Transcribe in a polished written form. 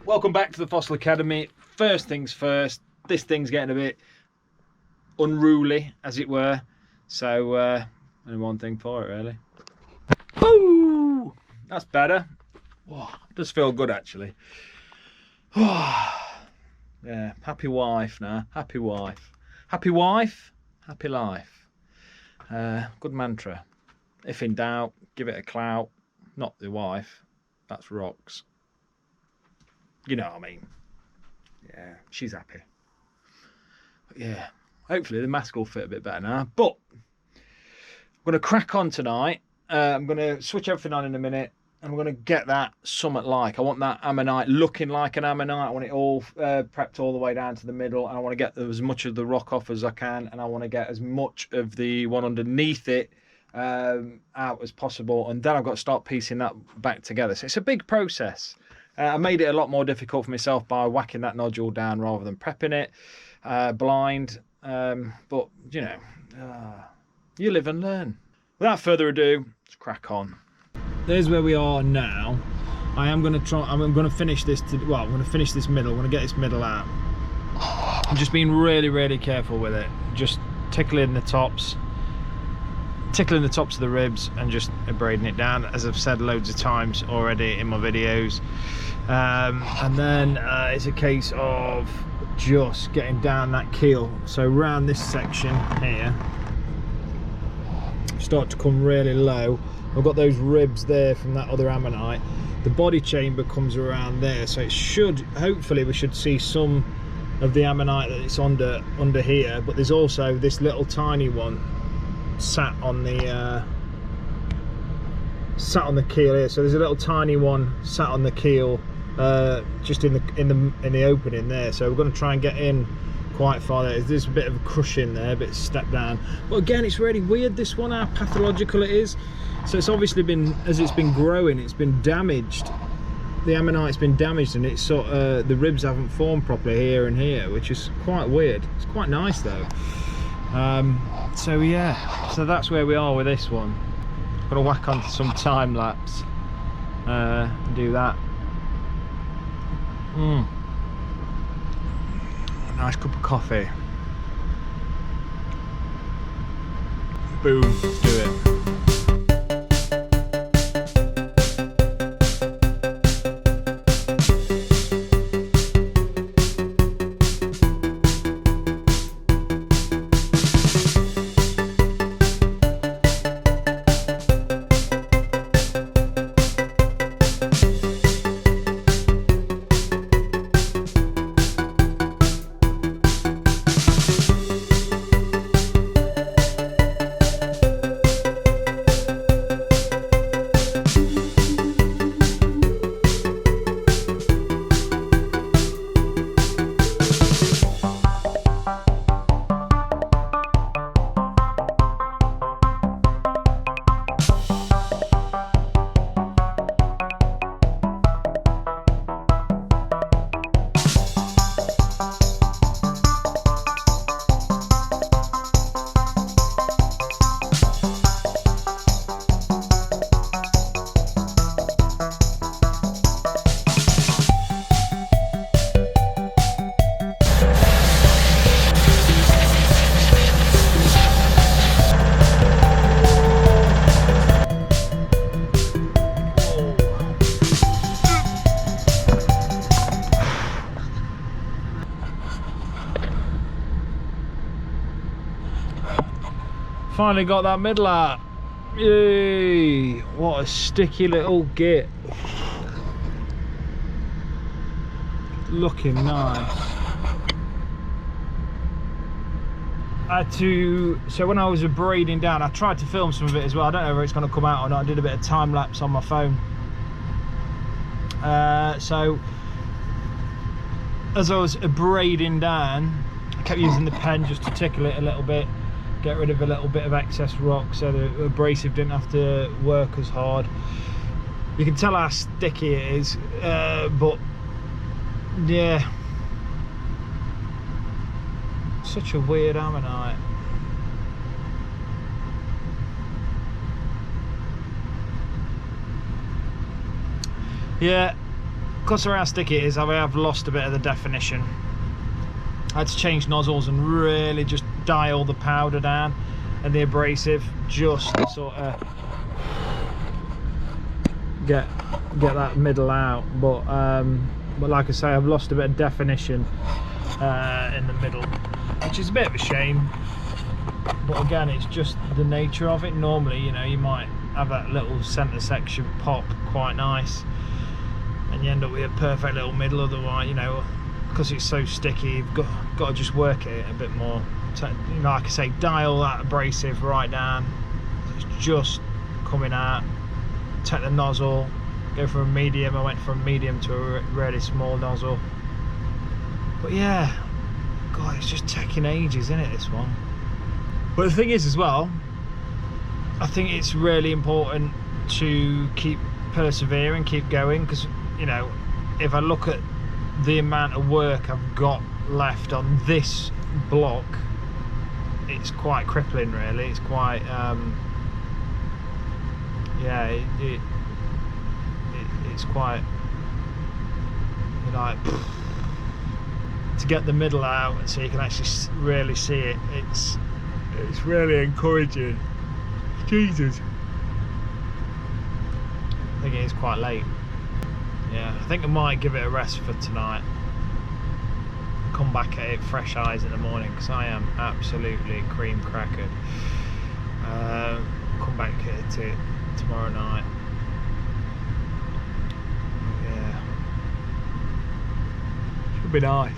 Welcome back to the Fossil Academy. First things first, this thing's getting a bit unruly, as it were. So, only one thing for it, really. Woo! That's better. Oh, does feel good, actually. Yeah, happy wife now. Happy wife. Happy wife, happy life. Good mantra. If in doubt, give it a clout. Not the wife. That's rocks. You know what I mean. Yeah, she's happy. But yeah, hopefully the mask will fit a bit better now. But I'm going to crack on tonight. I'm going to switch everything on in a minute. And I'm going to get that somewhat like. I want that ammonite looking like an ammonite. I want it all prepped all the way down to the middle. And I want to get as much of the rock off as I can. And I want to get as much of the one underneath it out as possible. And then I've got to start piecing that back together. So it's a big process. I made it a lot more difficult for myself by whacking that nodule down rather than prepping it blind. But, you know, you live and learn. Without further ado, let's crack on. There's where we are now. I'm going to finish this, I'm going to finish this middle. I'm going to get this middle out. I'm just being really, really careful with it. Just tickling the tops of the ribs and just abrading it down, as I've said loads of times already in my videos. And then it's a case of just getting down that keel. So around this section here, start to come really low. I've got those ribs there from that other ammonite. The body chamber comes around there, so it should, hopefully we should see some of the ammonite that it's under here. But there's also this little tiny one sat on the keel here. So there's a little tiny one sat on the keel, just in the opening there. So we're going to try and get in quite far there. There's a bit of a crush in there, a bit of step down. But again, it's really weird, this one, how pathological it is. So it's obviously been, as it's been growing, it's been damaged. The ammonite's been damaged, and it's sort of the ribs haven't formed properly here and here, which is quite weird. It's quite nice though. So yeah, so that's where we are with this one. Gonna whack onto some time lapse and do that. A nice cup of coffee. Boom, let's do it. Finally got that middle out. Yay! What a sticky little git. Looking nice. So when I was abrading down, I tried to film some of it as well. I don't know whether it's going to come out or not. I did a bit of time lapse on my phone. So as I was abrading down, I kept using the pen just to tickle it a little bit, get rid of a little bit of excess rock so the abrasive didn't have to work as hard. You can tell how sticky it is, but yeah, such a weird ammonite. Yeah, because of how sticky it is, I have lost a bit of the definition. I had to change nozzles and really just dial the powder down and the abrasive, just to sort of get that middle out. But like I say, I've lost a bit of definition in the middle, which is a bit of a shame. But again, it's just the nature of it. Normally, you know, you might have that little centre section pop quite nice, and you end up with a perfect little middle. Otherwise, you know, because it's so sticky, you've got to just work it a bit more. So, you know, like I say, dial that abrasive right down. It's just coming out. Take the nozzle, go from a medium. I went from a medium to a really small nozzle. But yeah, God, it's just taking ages, isn't it, this one? But the thing is as well, I think it's really important to keep persevering, keep going, because, you know, if I look at the amount of work I've got left on this block, it's quite crippling, really. It's quite yeah, it's quite, you know, like, to get the middle out so you can actually really see it, it's really encouraging. Jesus, I think it is quite late. Yeah, I think I might give it a rest for tonight, come back at it fresh eyes in the morning, because I am absolutely cream crackered. Come back at it tomorrow night. Yeah, should be nice.